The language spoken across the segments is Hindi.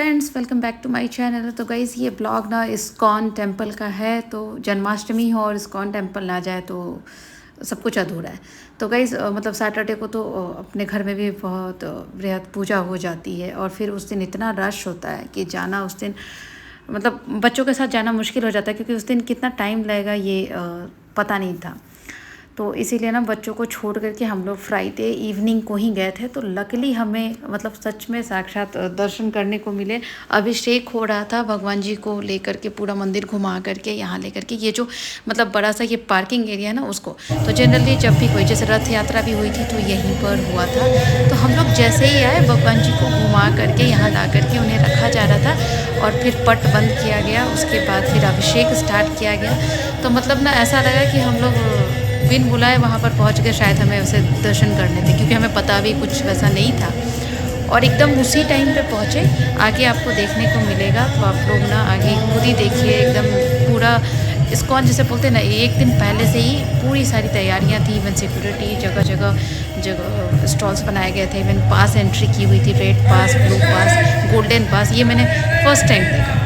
Friends, welcome back to my channel. तो गाइज़, ये ब्लॉग ना इस्कॉन टेम्पल का है। तो जन्माष्टमी हो और इस्कॉन टेम्पल ना जाए तो सब कुछ अधूरा है। तो गाइज़ मतलब सैटरडे को तो अपने घर में भी बहुत बृहद पूजा हो जाती है और फिर उस दिन इतना रश होता है कि जाना उस दिन मतलब बच्चों के साथ जाना मुश्किल हो जाता है, क्योंकि उस दिन कितना टाइम लगेगा ये पता नहीं था। तो इसीलिए ना बच्चों को छोड़ करके हम लोग फ्राइडे इवनिंग को ही गए थे। तो लकीली हमें मतलब सच में साक्षात दर्शन करने को मिले। अभिषेक हो रहा था भगवान जी को लेकर के, पूरा मंदिर घुमा करके यहाँ लेकर के, ये जो मतलब बड़ा सा ये पार्किंग एरिया है ना उसको। तो जनरली जब भी कोई जैसे रथ यात्रा भी हुई थी तो यहीं पर हुआ था। तो हम लोग जैसे ही आए भगवान जी को घुमा करके यहाँ ला करके उन्हें रखा जा रहा था और फिर पट बंद किया गया। उसके बाद फिर अभिषेक स्टार्ट किया गया। तो मतलब ना ऐसा लगा कि हम लोग बिन बुलाए वहाँ पर पहुँच गए, शायद हमें उसे दर्शन करने थे, क्योंकि हमें पता भी कुछ वैसा नहीं था। और एकदम उसी टाइम पे पहुँचे। आगे आपको देखने को मिलेगा, तो आप लोग ना आगे खुद ही देखिए। एकदम पूरा इस्कॉन जैसे बोलते हैं ना, एक दिन पहले से ही पूरी सारी तैयारियाँ थी। इवन सिक्योरिटी जगह जगह स्टॉल्स बनाए गए थे। इवन पास एंट्री की हुई थी, रेड पास, ब्लू पास, गोल्डन पास। ये मैंने फर्स्ट टाइम देखा।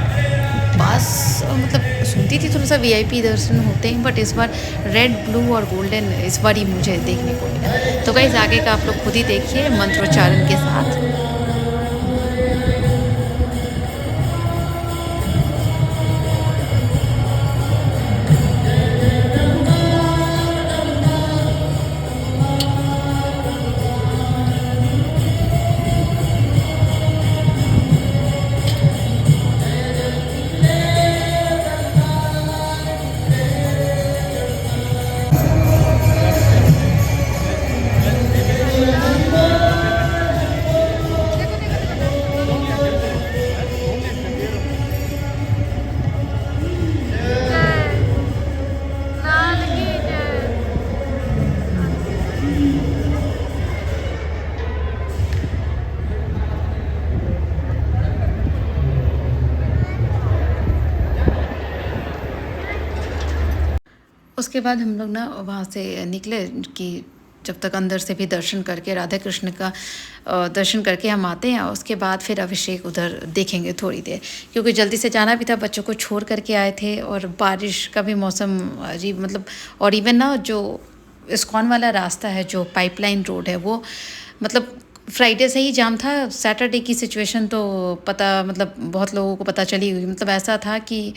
पास मतलब सुनती थी थोड़ा सा वीआईपी दर्शन होते हैं, बट इस बार रेड, ब्लू और गोल्डन इस बार ही मुझे देखने को मिला। तो गाइस आगे का आप लोग खुद ही देखिए मंत्रोच्चारण के साथ। उसके बाद हम लोग ना वहाँ से निकले कि जब तक अंदर से भी दर्शन करके राधा कृष्ण का दर्शन करके हम आते हैं। उसके बाद फिर अभिषेक उधर देखेंगे थोड़ी देर, क्योंकि जल्दी से जाना भी था। बच्चों को छोड़ करके आए थे और बारिश का भी मौसम अजीब मतलब। और इवन ना जो इस्कॉन वाला रास्ता है, जो पाइपलाइन रोड है, वो मतलब फ्राइडे से ही जाम था। सैटरडे की सिचुएशन तो पता मतलब बहुत लोगों को पता चली हुई। मतलब ऐसा था कि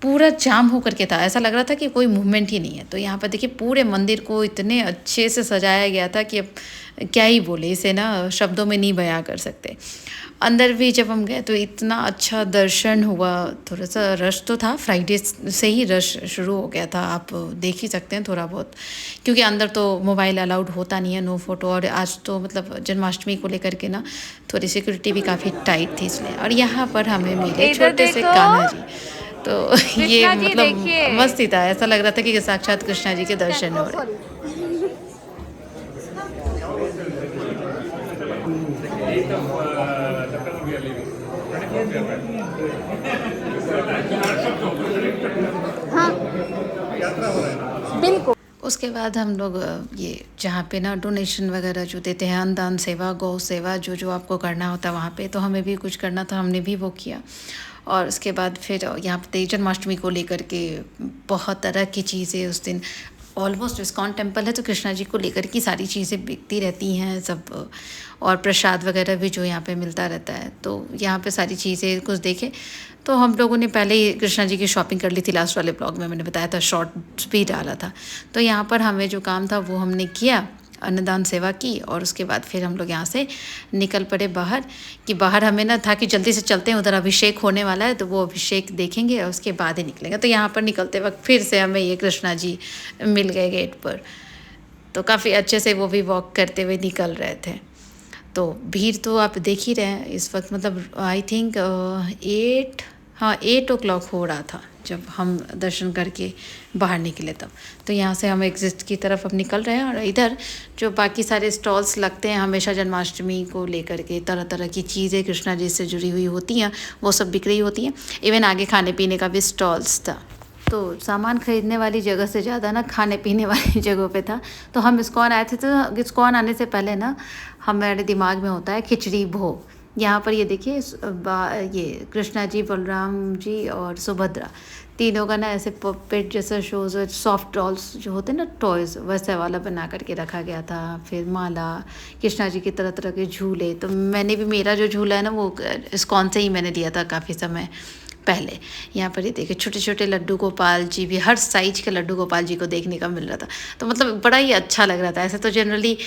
पूरा जाम होकर के था, ऐसा लग रहा था कि कोई मूवमेंट ही नहीं है। तो यहाँ पर देखिए पूरे मंदिर को इतने अच्छे से सजाया गया था कि अब क्या ही बोले, इसे ना शब्दों में नहीं बयां कर सकते। अंदर भी जब हम गए तो इतना अच्छा दर्शन हुआ। थोड़ा सा रश तो था, फ्राइडे से ही रश शुरू हो गया था, आप देख ही सकते हैं थोड़ा बहुत, क्योंकि अंदर तो मोबाइल अलाउड होता नहीं है, नो फोटो। और आज तो मतलब जन्माष्टमी को लेकर के ना थोड़ी सिक्योरिटी भी काफ़ी टाइट थी इसलिए। और यहाँ पर हमें मिले छोटे से कान्हा जी। तो ये मतलब मस्त ही था, ऐसा लग रहा था कि साक्षात कृष्णा जी के दर्शन हो रहे। हाँ बिल्कुल। उसके बाद हम लोग ये जहाँ पे ना डोनेशन वगैरह जो देते हैं, अन्नदान सेवा, गौ सेवा, जो जो आपको करना होता है वहाँ पे, तो हमें भी कुछ करना था, हमने भी वो किया। और उसके बाद फिर यहाँ पे जन्माष्टमी को लेकर के बहुत तरह की चीज़ें उस दिन, ऑलमोस्ट इस्कॉन टेम्पल है तो कृष्णा जी को लेकर की सारी चीज़ें बिकती रहती हैं सब। और प्रसाद वगैरह भी जो यहाँ पे मिलता रहता है। तो यहाँ पे सारी चीज़ें कुछ देखे। तो हम लोगों ने पहले ही कृष्णा जी की शॉपिंग कर ली थी, लास्ट वाले ब्लॉग में मैंने बताया था, शॉर्ट्स भी डाला था। तो यहाँ पर हमें जो काम था वो हमने किया, अन्नदान सेवा की। और उसके बाद फिर हम लोग यहाँ से निकल पड़े बाहर, कि बाहर हमें ना था कि जल्दी से चलते हैं, उधर अभिषेक होने वाला है तो वो अभिषेक देखेंगे और उसके बाद ही निकलेंगे। तो यहाँ पर निकलते वक्त फिर से हमें ये कृष्णा जी मिल गए गेट पर। तो काफ़ी अच्छे से वो भी वॉक करते हुए निकल रहे थे। तो भीड़ तो आप देख ही रहे हैं इस वक्त, मतलब आई थिंक 8 o'clock हो रहा था जब हम दर्शन करके बाहर निकले तब। तो यहाँ से हम एग्जिट की तरफ अब निकल रहे हैं। और इधर जो बाकी सारे स्टॉल्स लगते हैं हमेशा जन्माष्टमी को लेकर के, तरह तरह की चीज़ें कृष्णा जी से जुड़ी हुई होती हैं, वो सब बिक रही होती हैं। इवन आगे खाने पीने का भी स्टॉल्स था। तो सामान ख़रीदने वाली जगह से ज़्यादा ना खाने पीने वाली जगहों पे था। तो हम इस्कॉन आए थे, तो इस्कॉन आने से पहले ना हमारे दिमाग में होता है खिचड़ी भोग। यहाँ पर ये देखिए ये कृष्णा जी, बलराम जी और सुभद्रा तीनों का ना ऐसे पपेट जैसा शोज, सॉफ्ट डॉल्स जो होते हैं ना टॉयज़, वैसे वाला बना करके रखा गया था। फिर माला, कृष्णा जी के तरह तरह के झूले। तो मैंने भी, मेरा जो झूला है ना वो इस्कॉन से ही मैंने लिया था काफ़ी समय पहले। यहाँ पर ये देखिए छोटे छोटे लड्डू गोपाल जी भी, हर साइज के लड्डू गोपाल जी को देखने का मिल रहा था। तो मतलब बड़ा ही अच्छा लग रहा था। ऐसे तो जनरली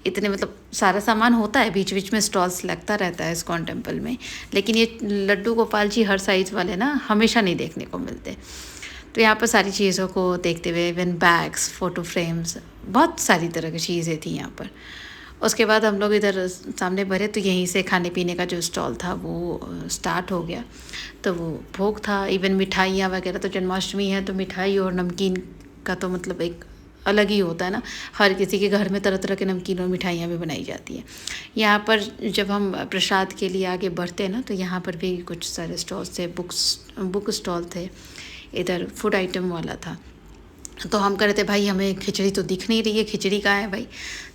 इतने मतलब सारा सामान होता है, बीच बीच में स्टॉल्स लगता रहता है इस्कॉन टेम्पल में, लेकिन ये लड्डू गोपाल जी हर साइज़ वाले ना हमेशा नहीं देखने को मिलते। तो यहाँ पर सारी चीज़ों को देखते हुए, इवन बैग्स, फ़ोटो फ्रेम्स, बहुत सारी तरह की चीज़ें थी यहाँ पर। उसके बाद हम लोग इधर सामने बढ़े तो यहीं से खाने पीने का जो स्टॉल था वो स्टार्ट हो गया। तो वो भोग था, इवन मिठाइयाँ वगैरह। तो जन्माष्टमी है तो मिठाई और नमकीन का तो मतलब एक अलग ही होता है ना। हर किसी के घर में तरह तरह के नमकीन और मिठाइयाँ भी बनाई जाती हैं। यहाँ पर जब हम प्रसाद के लिए आगे बढ़ते हैं ना तो यहाँ पर भी कुछ सारे स्टॉल्स थे, बुक स्टॉल थे, इधर फूड आइटम वाला था। तो हम कह रहे थे भाई हमें खिचड़ी तो दिख नहीं रही है, खिचड़ी कहाँ है भाई।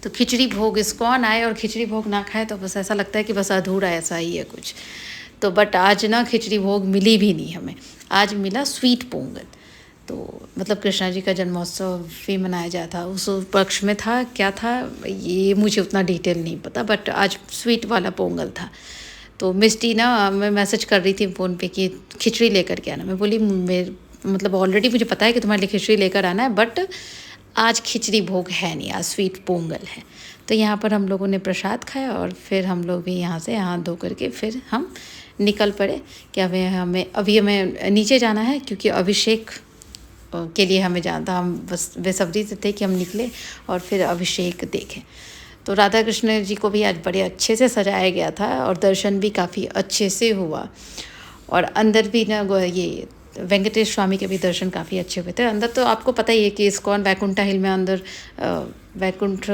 तो खिचड़ी भोग इस्कॉन आए और खिचड़ी भोग ना खाए तो बस ऐसा लगता है कि बस अधूरा ऐसा ही है कुछ। तो बट आज ना खिचड़ी भोग मिली भी नहीं हमें, आज मिला स्वीट पोंगल। तो मतलब कृष्णा जी का जन्मोत्सव भी मनाया जाता था, उस पक्ष में था, क्या था ये मुझे उतना डिटेल नहीं पता, बट आज स्वीट वाला पोंगल था। तो मिस्टी ना मैं मैसेज कर रही थी फ़ोन पे कि खिचड़ी लेकर के आना। मैं बोली मतलब ऑलरेडी मुझे पता है कि तुम्हारे लिए खिचड़ी लेकर आना है, बट आज खिचड़ी भोग है नहीं, आज स्वीट पोंगल है। तो यहाँ पर हम लोगों ने प्रसाद खाया और फिर हम लोग भी यहाँ से हाथ धो करके फिर हम निकल पड़े कि हमें नीचे जाना है, क्योंकि अभिषेक के लिए हमें जाना था। हम बस बेसब्री से थे कि हम निकले और फिर अभिषेक देखें। तो राधा कृष्ण जी को भी आज बड़े अच्छे से सजाया गया था और दर्शन भी काफ़ी अच्छे से हुआ। और अंदर भी ना ये वेंकटेश स्वामी के भी दर्शन काफ़ी अच्छे हुए थे। अंदर तो आपको पता ही है कि इस्कॉन वैकुंठा हिल में अंदर वैकुंठ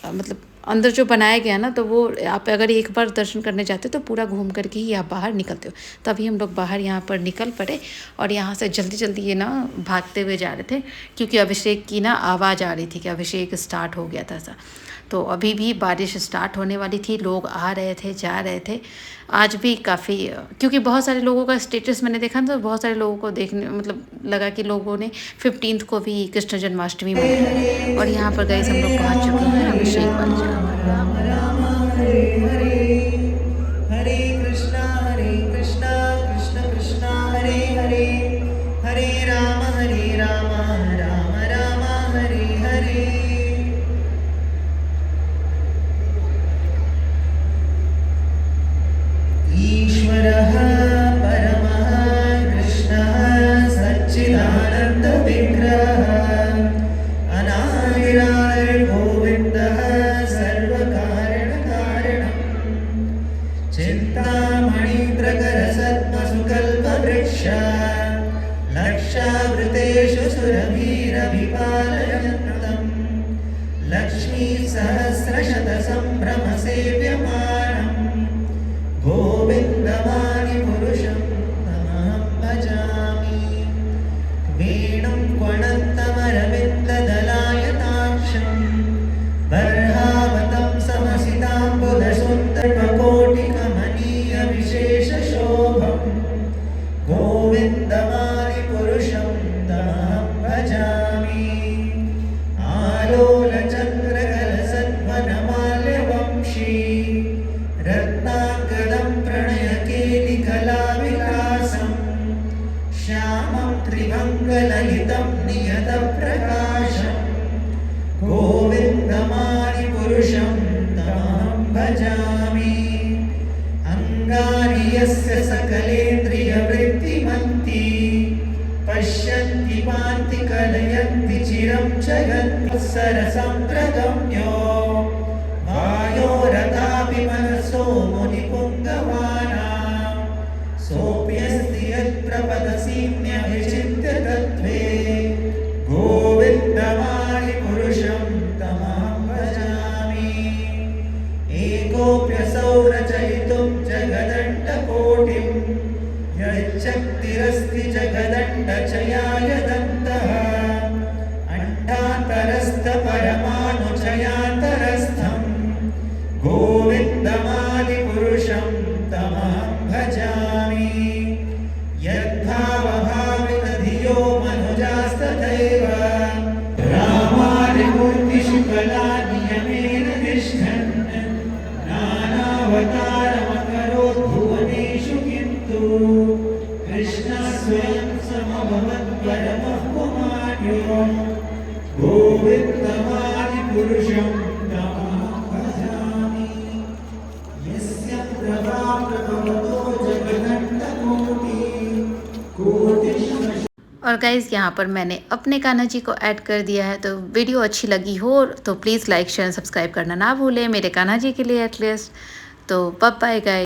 मतलब अंदर जो बनाया गया ना, तो वो आप अगर एक बार दर्शन करने जाते हो तो पूरा घूम करके ही आप बाहर निकलते हो। तभी हम लोग बाहर यहाँ पर निकल पड़े और यहाँ से जल्दी जल्दी ये ना भागते हुए जा रहे थे, क्योंकि अभिषेक की ना आवाज़ आ रही थी कि अभिषेक स्टार्ट हो गया था ऐसा। तो अभी भी बारिश स्टार्ट होने वाली थी, लोग आ रहे थे, जा रहे थे। आज भी काफ़ी, क्योंकि बहुत सारे लोगों का स्टेटस मैंने देखा ना, तो बहुत सारे लोगों को देखने मतलब लगा कि लोगों ने 15 को भी कृष्ण जन्माष्टमी मनाई। और यहाँ पर गए हम लोग पहुँच चुके हैं अभिषेक वाली जगह पर। राम राम हरे हरे, हरे कृष्णा कृष्ण कृष्णा हरे हरे, हरे राम राम राम हरे हरे। ईश्वरः परमः कृष्णः सच्चिदानन्दविग्रहः, अनादिरादिर्गोविन्दः सर्वकारणकारणम्, चिन्तामणिप्रकरसद्मसुकल्पवृक्षः, लक्षावृतेषु सुरभिरभिपालयन्तम्, लक्ष्मीसहस्रशतसम्भ्रमसेव्यमानम्, गोविन्दमादिपुरुषं तमहं भजामि। वेणुं क्वणन्तमरविन्ददलायताक्षं, बर्हावतं समसिताम्बुधसुन्दरकोटिकमनीयविशेषशोभं, गोविन्दमादिपुरुषं तमहं भजामि। आलोलचन्द्रकलसद्वनमाल्यवंशी, रत्नाङ्गदं प्रणयकेलिकलाविलासं, श्यामं त्रिभङ्गललितं नियतप्रकाशं, गोविन्दमादिपुरुषं तमहं भजामि। अङ्गानि यस्य सकलेन्द्रियवृत्तिमन्ति, पश्यन्ति पान्ति कलयन्ति चिरं जगन्ति, सरसं प्रगम्यो वायोरथापि मनसो मुनिपुङ्गवानां, सोऽप्यस्ति यत्प्रपदसीम्यभिचिन्त्य तत्त्वे, गोविन्दमादिपुरुषं तमहं भजामि। एकोऽप्यसौ रचयितुं जगदण्डकोटिं, यच्चक्तिरस्ति जगदण्डचयाय दन्तः, अण्डान्तरस्थपरमाणुचयान्तरस्थं, गोविन्दमादिपुरुषं अवतारमकरोत् भुवनेषु किन्तु कृष्णः स्वयं समभवत् परमः पुमान्यो गोविन्दमादिपुरुषं तमहं भजामि यस्य प्रभावतो जगदण्डकोटिः और गाइज़ यहाँ पर मैंने अपने कान्हा जी को ऐड कर दिया है। तो वीडियो अच्छी लगी हो तो प्लीज़ लाइक शेयर सब्सक्राइब करना ना भूलें मेरे कान्हा जी के लिए एटलीस्ट। तो बाय बाय गाइस।